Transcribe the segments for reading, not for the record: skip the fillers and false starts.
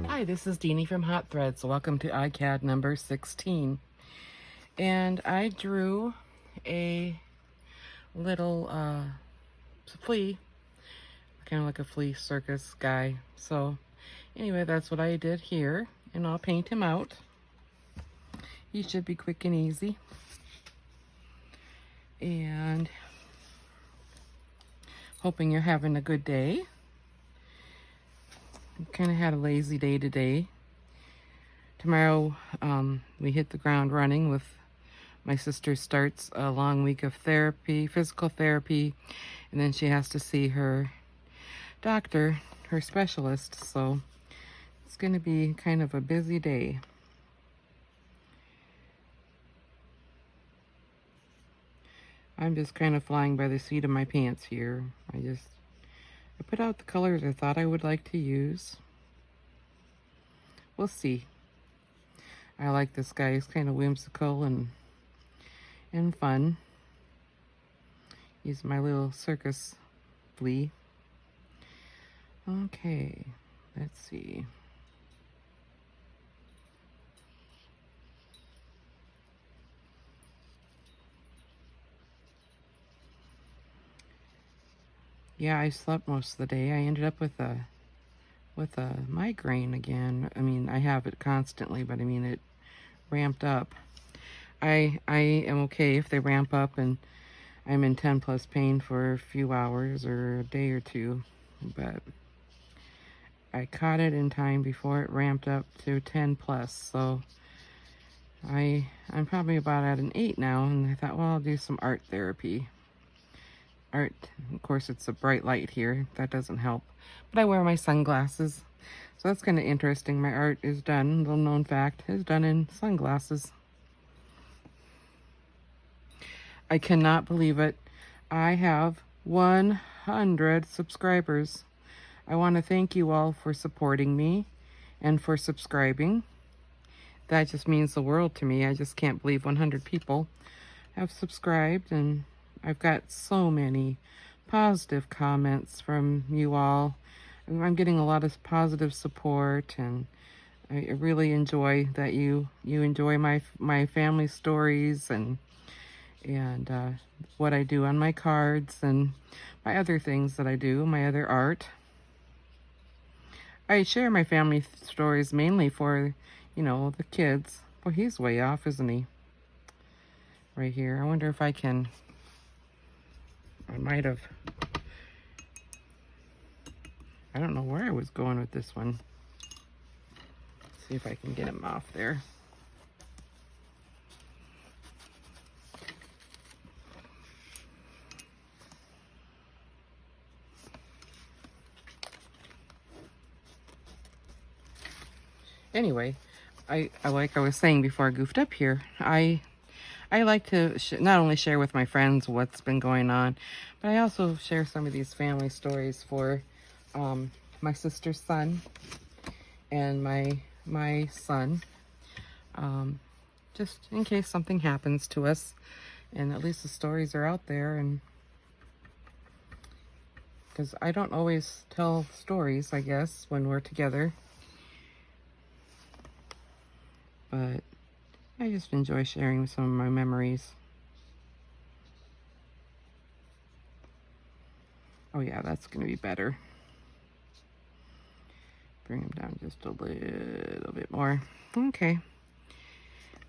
Hi, this is Deanie from Hot Threads. Welcome to Icad number 16. And I drew a little flea, kind of like a flea circus guy. So anyway, that's what I did here, and I'll paint him out. He should be quick and easy. And hoping you're having a good day. Kind of had a lazy day today. Tomorrow we hit the ground running with my sister starts a long week of therapy, physical therapy, and then she has to see her doctor, her specialist. So it's going to be kind of a busy day. I'm just kind of flying by the seat of my pants here. I put out the colors I thought I would like to use. We'll see. I like this guy. He's kind of whimsical and fun. He's my little circus flea. Okay, let's see. Yeah, I slept most of the day. I ended up with a migraine again. I mean, I have it constantly, but I mean it ramped up. I am okay if they ramp up and I'm in 10 plus pain for a few hours or a day or two, but I caught it in time before it ramped up to 10 plus. So I'm probably about at an 8 now, and I thought, well, I'll do some art therapy. Art, of course, it's a bright light here. That doesn't help. But I wear my sunglasses. So that's kind of interesting. My art is done, little known fact, is done in sunglasses. I cannot believe it. I have 100 subscribers. I want to thank you all for supporting me and for subscribing. That just means the world to me. I just can't believe 100 people have subscribed, and I've got so many positive comments from you all. I'm getting a lot of positive support, and I really enjoy that you enjoy my family stories and what I do on my cards and my other things that I do, my other art. I share my family stories mainly for, the kids. Well, he's way off, isn't he? Right here. I wonder if I might have, I don't know where I was going with this one. Let's see if I can get him off there. Anyway, like I was saying before I goofed up here, I like to not only share with my friends what's been going on, but I also share some of these family stories for my sister's son and my son, just in case something happens to us, and at least the stories are out there. And because I don't always tell stories, I guess, when we're together, but I just enjoy sharing some of my memories. Oh yeah, that's going to be better. Bring him down just a little bit more. Okay.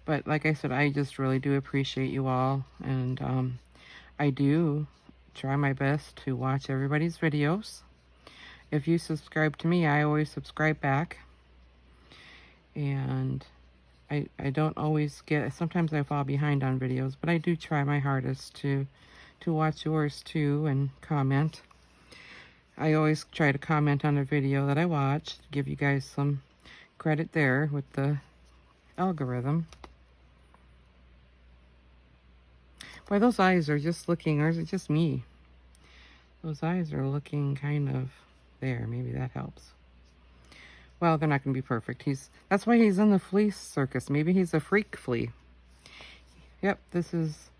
But like I said, I just really do appreciate you all. And I do try my best to watch everybody's videos. If you subscribe to me, I always subscribe back. And I don't always sometimes I fall behind on videos, but I do try my hardest to watch yours too and comment. I always try to comment on a video that I watch, give you guys some credit there with the algorithm. Boy, those eyes are just looking, or is it just me? Those eyes are looking kind of there. Maybe that helps. Well, they're not going to be perfect. That's why he's in the flea circus. Maybe he's a freak flea. Yep, this is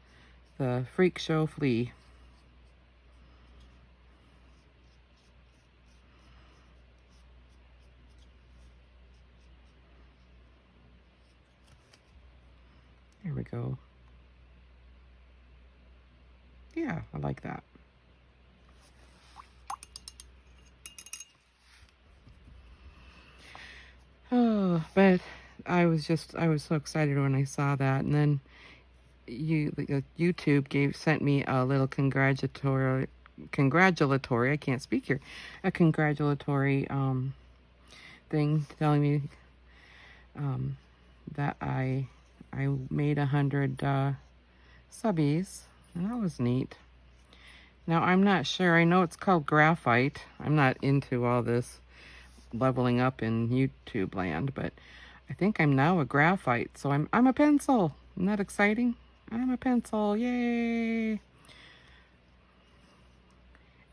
the freak show flea. There we go. Yeah, I like that. Oh, but I was so excited when I saw that, and then YouTube sent me a little congratulatory, I can't speak here, a congratulatory thing telling me um, that I made 100 subbies, and that was neat. Now I'm not sure. I know it's called graphite. I'm not into all this leveling up in YouTube land, but I think I'm now a graphite. So I'm a pencil. Isn't that exciting? I'm a pencil. Yay!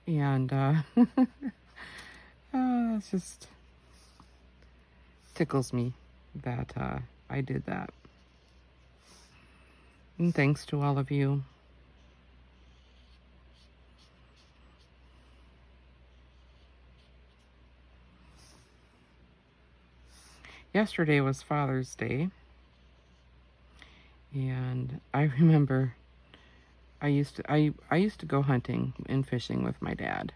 And it just tickles me that I did that. And thanks to all of you. Yesterday was Father's Day, and I remember I used to go hunting and fishing with my dad.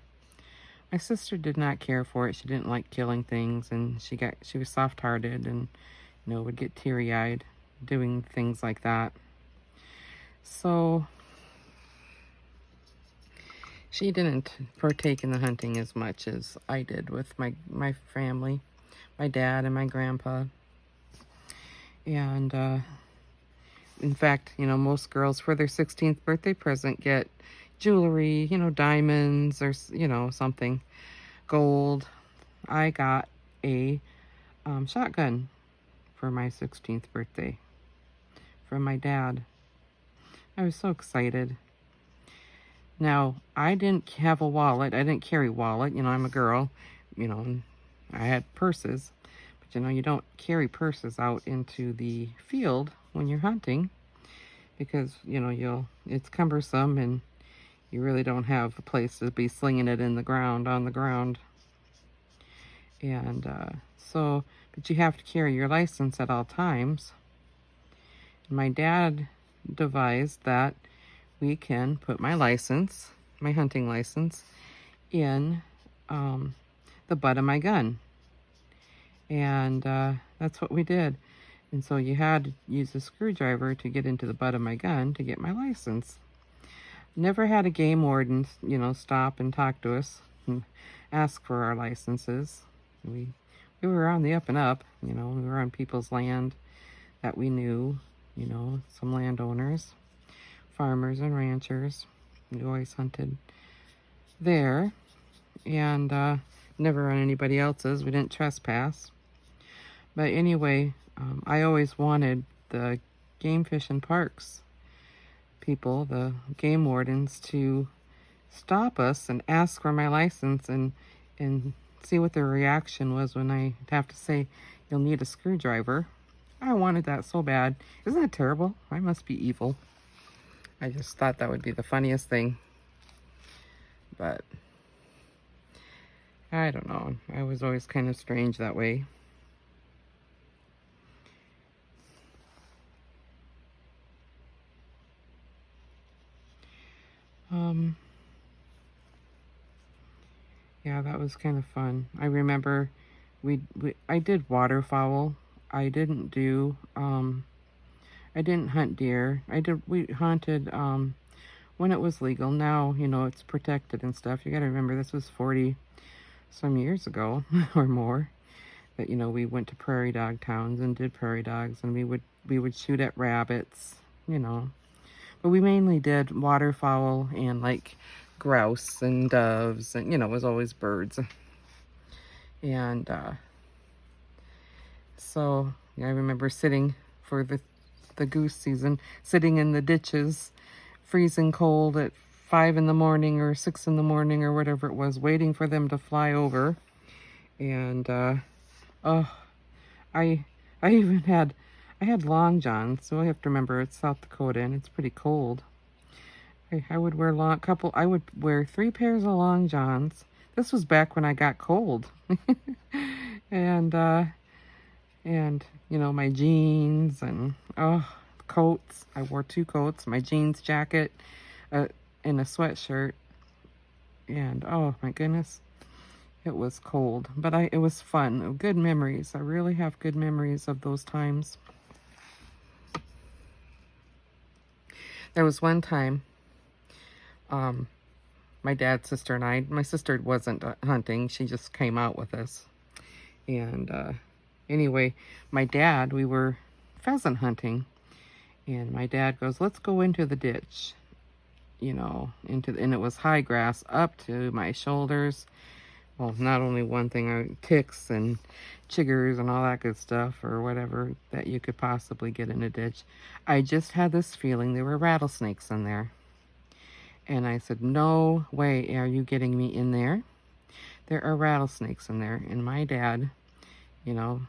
My sister did not care for it. She didn't like killing things, and she was soft-hearted and would get teary-eyed doing things like that. So she didn't partake in the hunting as much as I did with my family, my dad and my grandpa. And in fact, most girls for their 16th birthday present get jewelry, diamonds or, something, gold. I got a shotgun for my 16th birthday from my dad. I was so excited. Now, I didn't have a wallet. I didn't carry a wallet. I'm a girl, and I had purses. But, you don't carry purses out into the field when you're hunting because, it's cumbersome and you really don't have a place to be slinging it on the ground. And but you have to carry your license at all times. My dad devised that we can put my hunting license, in the butt of my gun. And that's what we did. And so you had to use a screwdriver to get into the butt of my gun to get my license. Never had a game warden, stop and talk to us and ask for our licenses. We were on the up and up, we were on people's land that we knew, some landowners, farmers and ranchers. We always hunted there, and never on anybody else's. We didn't trespass. But anyway, I always wanted the Game Fish and Parks people, the game wardens, to stop us and ask for my license and see what their reaction was when I have to say, "You'll need a screwdriver." I wanted that so bad. Isn't that terrible? I must be evil. I just thought that would be the funniest thing. But I don't know. I was always kind of strange that way. Yeah, that was kind of fun. I remember I did waterfowl. I didn't hunt deer. We hunted when it was legal. Now, it's protected and stuff. You got to remember this was 40 some years ago or more. That we went to prairie dog towns and did prairie dogs, and we would shoot at rabbits, But we mainly did waterfowl and like grouse and doves, and it was always birds. And so I remember sitting for the goose season, sitting in the ditches, freezing cold at 5 in the morning or 6 in the morning or whatever it was, waiting for them to fly over. And I even had long johns, so I have to remember it's South Dakota and it's pretty cold. I would wear I would wear 3 pairs of long johns. This was back when I got cold. And my jeans and coats. I wore 2 coats, my jeans jacket, and a sweatshirt. And oh my goodness, it was cold, but it was fun. Good memories. I really have good memories of those times. There was one time, my dad's sister and my sister wasn't hunting. She just came out with us. And anyway, my dad, we were pheasant hunting. And my dad goes, let's go into the ditch, you know, and it was high grass up to my shoulders. Well, not only one thing, ticks and chiggers and all that good stuff, or whatever that you could possibly get in a ditch. I just had this feeling there were rattlesnakes in there. And I said, no way are you getting me in there. There are rattlesnakes in there. And my dad, you know,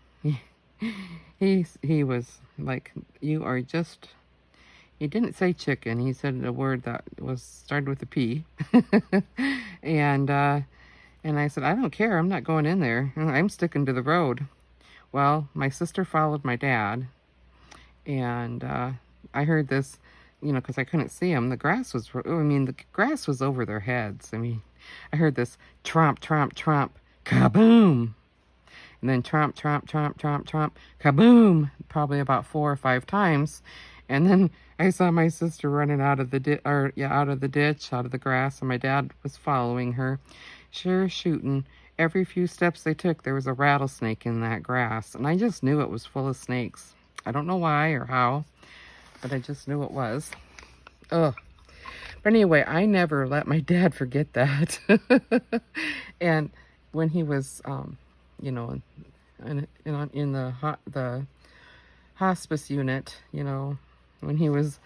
he was like, you are just, he didn't say chicken. He said a word that started with a P. And I said, I don't care. I'm not going in there. I'm sticking to the road. Well, my sister followed my dad. And I heard this, you know, because I couldn't see them. The grass was over their heads. I mean, I heard this tromp, tromp, tromp, kaboom. And then tromp, tromp, tromp, tromp, tromp, kaboom, probably about 4 or 5 times. And then I saw my sister running out of the ditch, out of the grass, and my dad was following her, sure shooting. Every few steps they took, there was a rattlesnake in that grass, and I just knew it was full of snakes. I don't know why or how, but I just knew it was. Ugh. But anyway, I never let my dad forget that. And when he was, you know, in the hospice unit, you know, when he was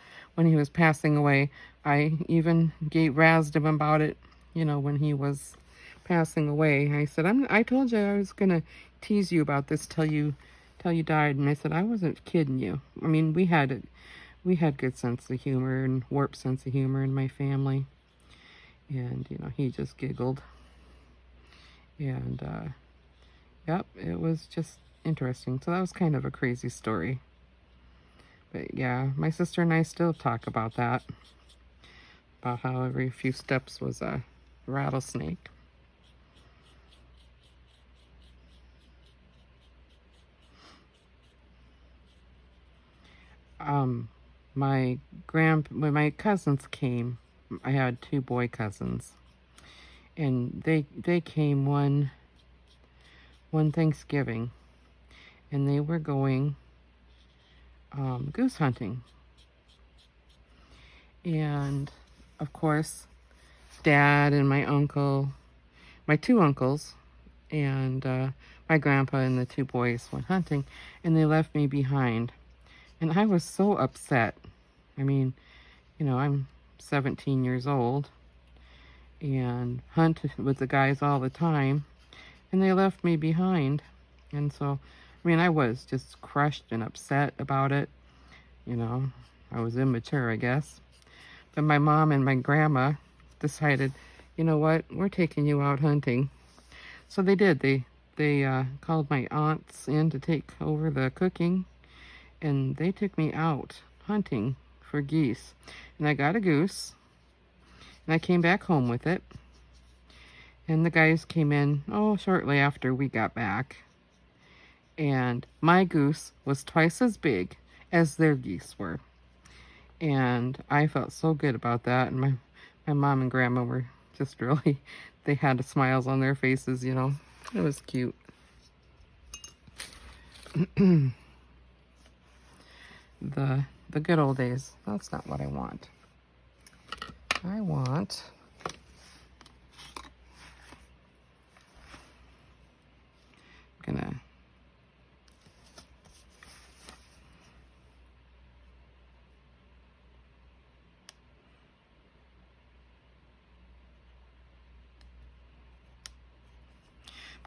passing away, I even razzed him about it, you know, when he was passing away. I said, I told you I was gonna tease you about this till you died. And I said, I wasn't kidding you. I mean, we had good sense of humor and warped sense of humor in my family. And, you know, he just giggled. And, yep, it was just interesting. So that was kind of a crazy story. But yeah, my sister and I still talk about that. About how every few steps was a rattlesnake. When my cousins came, I had 2 boy cousins, and they came one Thanksgiving, and they were going goose hunting. And of course, Dad and my 2 uncles, and my grandpa and the 2 boys went hunting, and they left me behind. And I was so upset. I mean, you know, I'm 17 years old and hunt with the guys all the time, and they left me behind. And so, I mean, I was just crushed and upset about it. You know, I was immature, I guess. But my mom and my grandma decided, you know what, we're taking you out hunting. So they did. They called my aunts in to take over the cooking. And they took me out hunting for geese. And I got a goose. And I came back home with it. And the guys came in, shortly after we got back. And my goose was twice as big as their geese were. And I felt so good about that. And my mom and grandma were just really, they had smiles on their faces, you know. It was cute. The good old days. That's not what I want. I want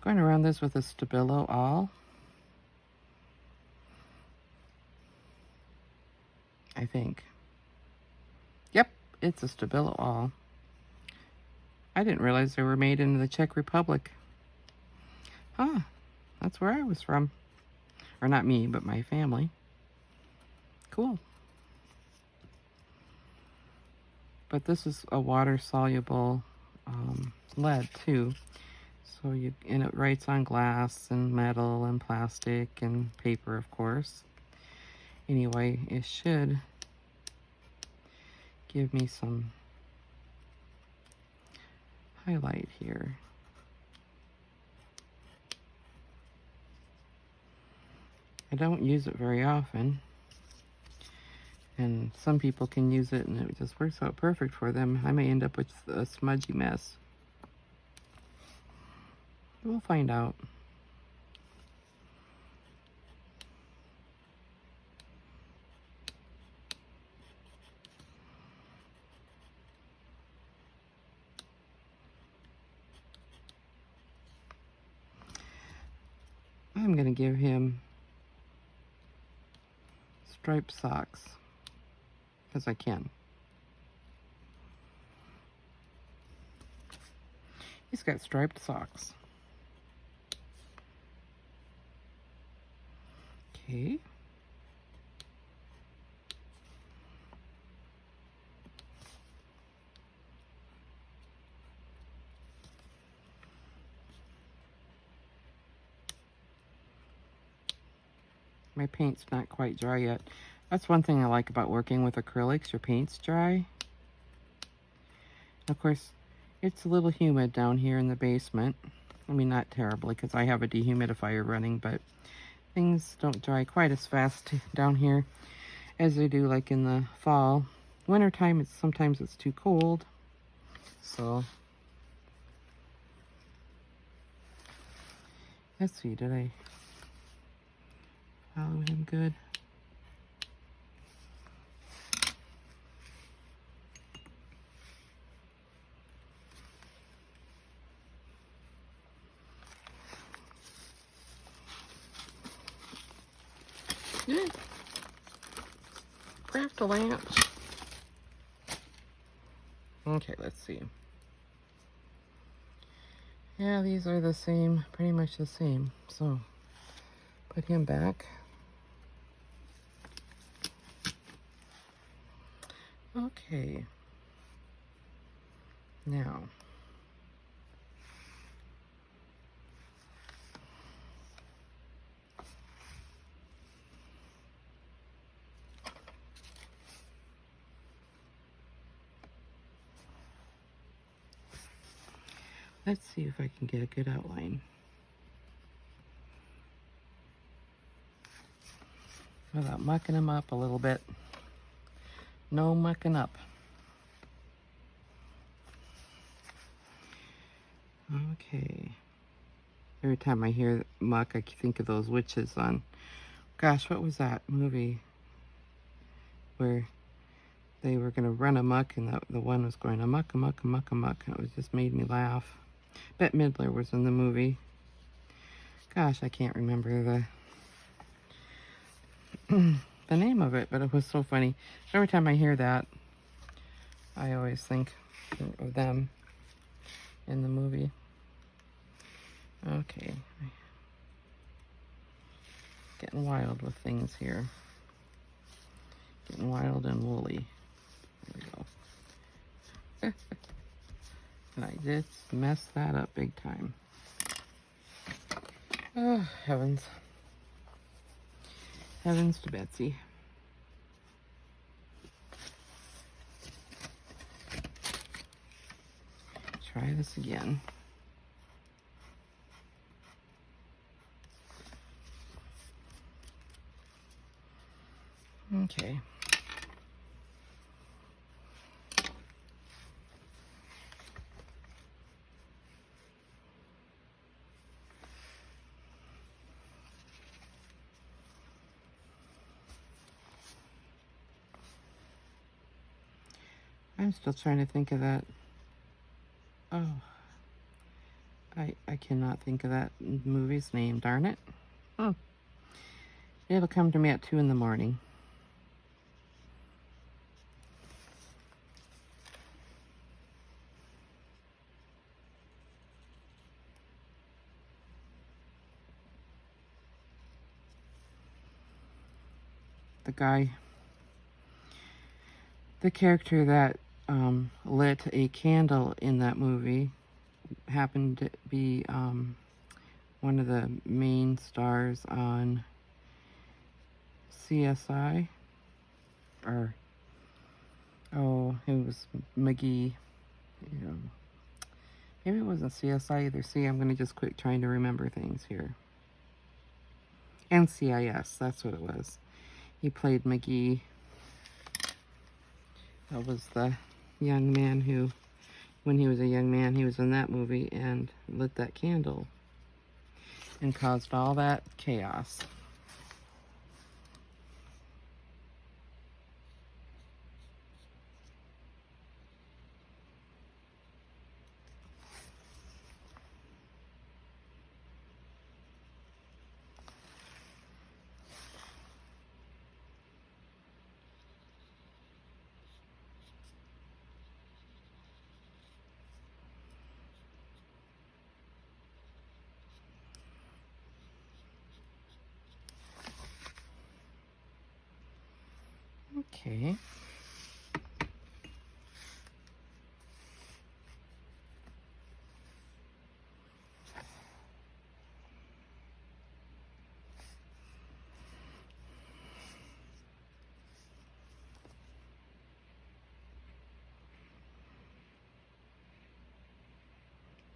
going around this with a Stabilo awl. I think. Yep, it's a Stabilo awl. I didn't realize they were made in the Czech Republic. Huh, that's where I was from. Or not me, but my family. Cool. but this is a water-soluble lead too. So and it writes on glass and metal and plastic and paper, of course. Anyway, it should give me some highlight here. I don't use it very often, and some people can use it and it just works out perfect for them. I may end up with a smudgy mess. We'll find out. I'm going to give him striped socks because I can. He's got striped socks. Okay. My paint's not quite dry yet. That's one thing I like about working with acrylics. Your paint's dry. Of course, it's a little humid down here in the basement. I mean, not terribly because I have a dehumidifier running, but things don't dry quite as fast down here as they do like in the fall. Wintertime, sometimes it's too cold. So, let's see, did I follow him good? Yeah. Craft a lamp. Okay, let's see. Yeah, these are the same, pretty much the same. So, put him back. Okay. Now, let's see if I can get a good outline. Without mucking them up a little bit. No mucking up. Okay. Every time I hear muck, I think of those witches on, gosh, what was that movie where they were going to run amok and the one was going amok, amok, amok, amok. And it was just made me laugh. Bette Midler was in the movie. Gosh, I can't remember the name of it, but it was so funny. Every time I hear that, I always think of them in the movie. Okay. Getting wild with things here. Getting wild and woolly. There we go. And I just messed that up big time. Oh, heavens. Heavens to Betsy. Try this again. Okay. I'm still trying to think of that. Oh. I cannot think of that movie's name, darn it. Oh. It'll come to me at 2 in the morning. The character that lit a candle in that movie. Happened to be one of the main stars on CSI, or oh, it was McGee. You know, maybe it wasn't CSI either. See, I'm gonna just quit trying to remember things here. NCIS, that's what it was. He played McGee. That was the young man who, when he was a young man, he was in that movie and lit that candle and caused all that chaos. Okay.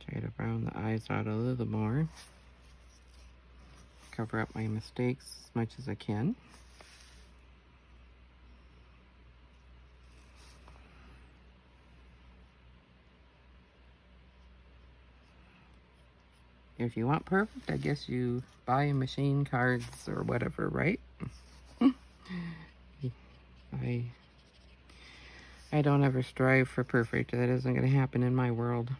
Try to brown the eyes out a little more. Cover up my mistakes as much as I can. If you want perfect, I guess you buy machine cards or whatever, right? I don't ever strive for perfect. That isn't going to happen in my world.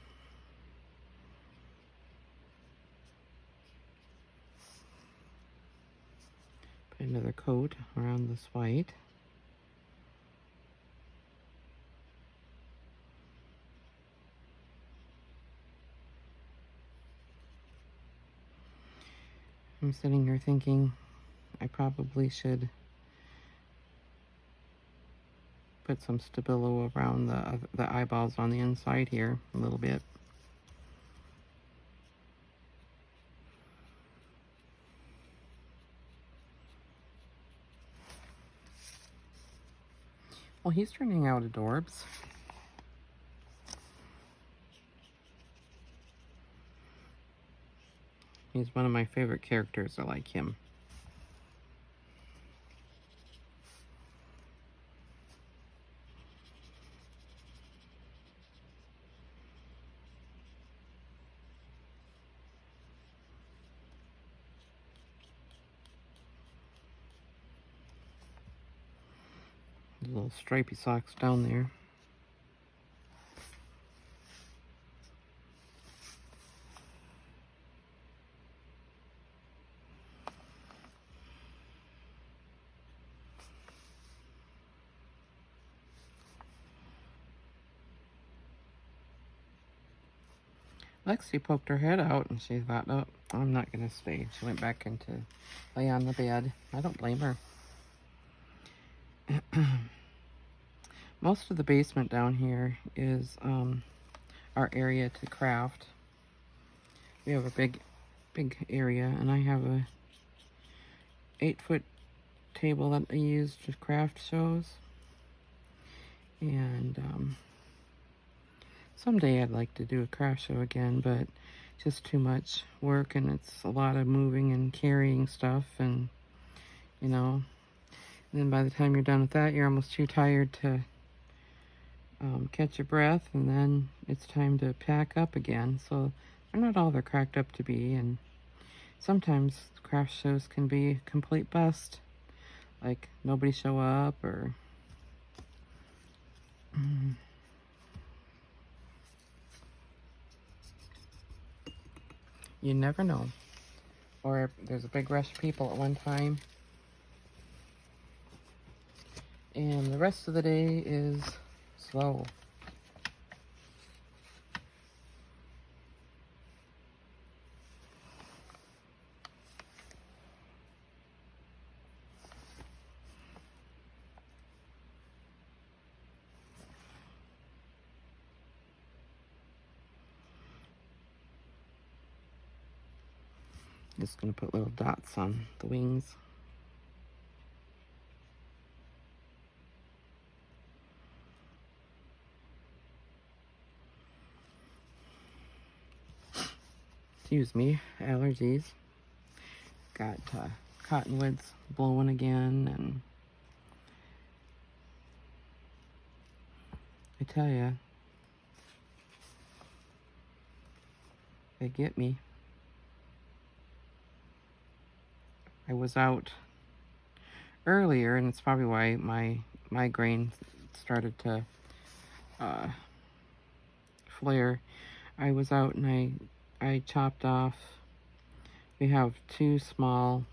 Put another coat around this white. I'm sitting here thinking I probably should put some Stabilo around the eyeballs on the inside here a little bit. Well, he's turning out adorbs. He's one of my favorite characters. I like him. Little stripy socks down there. Lexi poked her head out and she thought, oh, I'm not going to stay. She went back in to lay on the bed. I don't blame her. Most of the basement down here is our area to craft. We have a big area, and I have a 8-foot table that I use to craft shows. And someday I'd like to do a craft show again, but just too much work, and it's a lot of moving and carrying stuff, and you know, and then by the time you're done with that, you're almost too tired to catch your breath, and then it's time to pack up again. So they're not all they're cracked up to be, and sometimes craft shows can be a complete bust, like nobody show up, or you never know. Or there's a big rush of people at one time, and the rest of the day is slow. Just gonna put little dots on the wings. Excuse me, allergies. Got cottonwoods blowing again, and I tell ya, they get me. I was out earlier, and it's probably why my migraine started to flare. I was out and I chopped off. We have two small,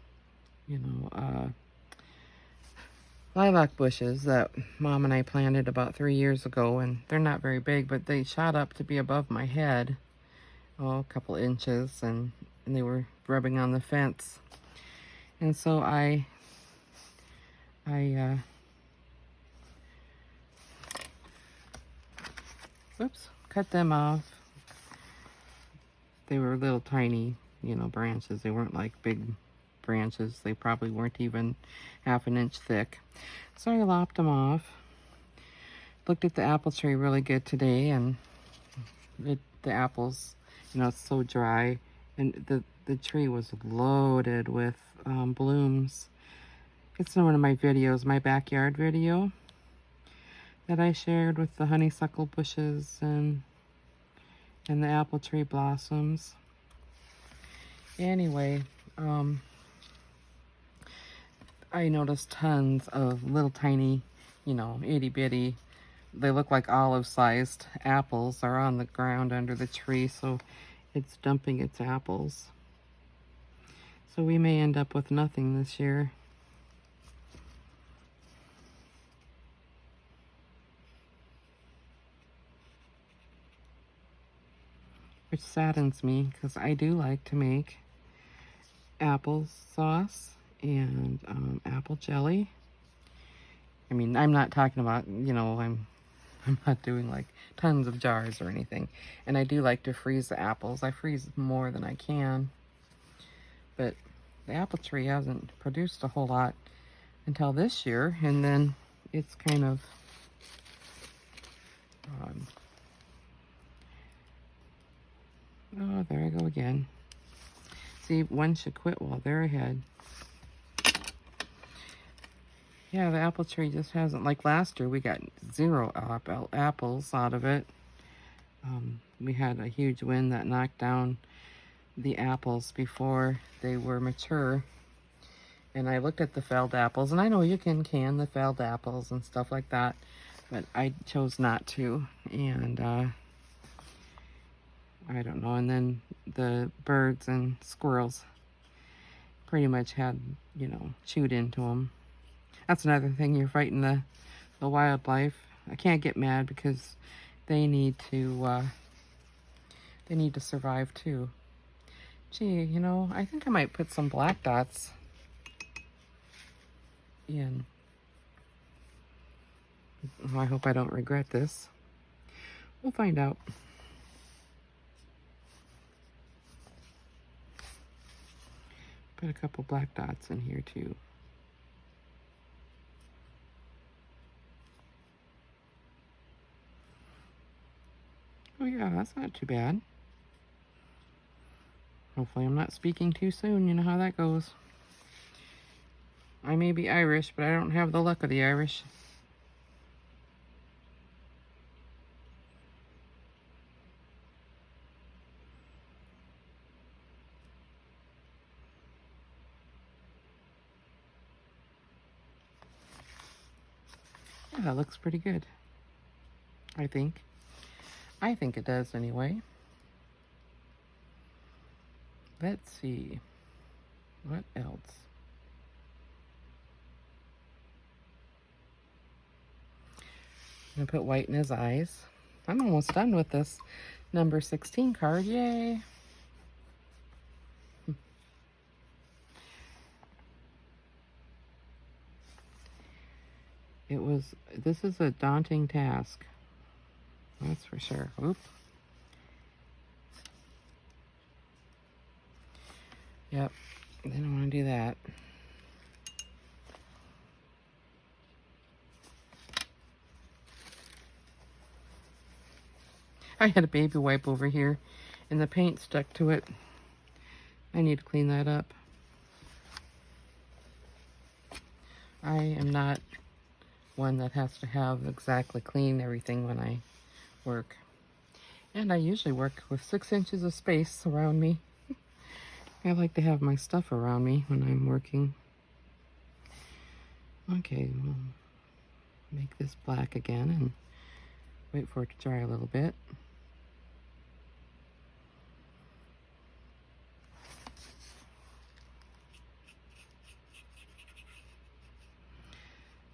lilac bushes that Mom and I planted about 3 years ago, and they're not very big, but they shot up to be above my head, a couple inches, and they were rubbing on the fence. And so I cut them off. They were little tiny, branches. They weren't like big branches. They probably weren't even half an inch thick. So I lopped them off. Looked at the apple tree really good today, and the apples, it's so dry, and the tree was loaded with blooms. It's in one of my videos, my backyard video that I shared with the honeysuckle bushes and the apple tree blossoms. Anyway, I noticed tons of little tiny, itty bitty, they look like olive-sized apples are on the ground under the tree, so it's dumping its apples. So we may end up with nothing this year. Which saddens me, because I do like to make apple sauce and apple jelly. I mean, I'm not talking about, I'm not doing like tons of jars or anything. And I do like to freeze the apples. I freeze more than I can. But the apple tree hasn't produced a whole lot until this year. And then it's kind of oh, there I go again. See, one should quit while they're ahead. Yeah, the apple tree just hasn't, like last year, we got 0 apples out of it. We had a huge wind that knocked down the apples before they were mature. And I looked at the felled apples, and I know you can the felled apples and stuff like that, but I chose not to. And I don't know. And then the birds and squirrels pretty much had, chewed into them. That's another thing, you're fighting the wildlife. I can't get mad because they need to survive too. Gee, I think I might put some black dots in. Oh, I hope I don't regret this. We'll find out. Put a couple black dots in here too. Oh yeah, that's not too bad. Hopefully I'm not speaking too soon. You know how that goes. I may be Irish, but I don't have the luck of the Irish. Yeah, that looks pretty good. I think. I think it does anyway. Let's see. What else? I'm going to put white in his eyes. I'm almost done with this number 16 card. Yay! This is a daunting task. That's for sure. Oop. Yep, I didn't want to do that. I had a baby wipe over here and the paint stuck to it. I need to clean that up. I am not one that has to have exactly clean everything when I work. And I usually work with 6 inches of space around me. I like to have my stuff around me when I'm working. Okay, we'll make this black again and wait for it to dry a little bit.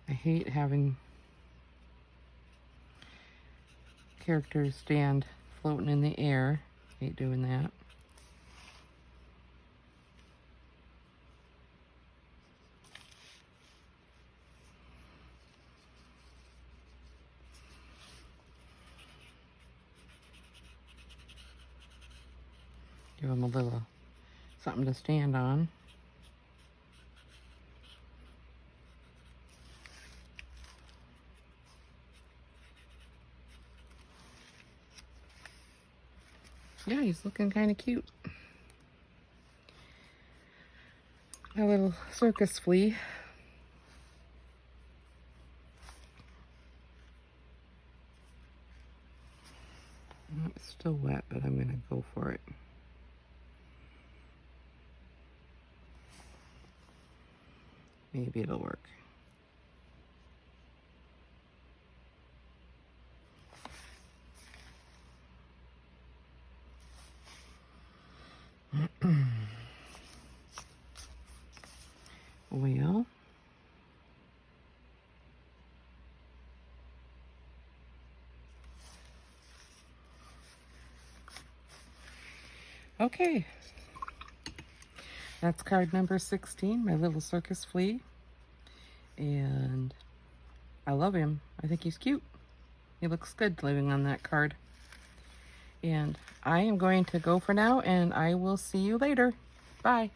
I hate having characters stand floating in the air. Hate doing that. Give them a little something to stand on. Yeah, he's looking kind of cute. A little circus flea. It's still wet, but I'm gonna go for it. Maybe it'll work. Well, okay. That's card number 16, my little circus flea. And I love him. I think he's cute. He looks good living on that card. And I am going to go for now, and I will see you later. Bye.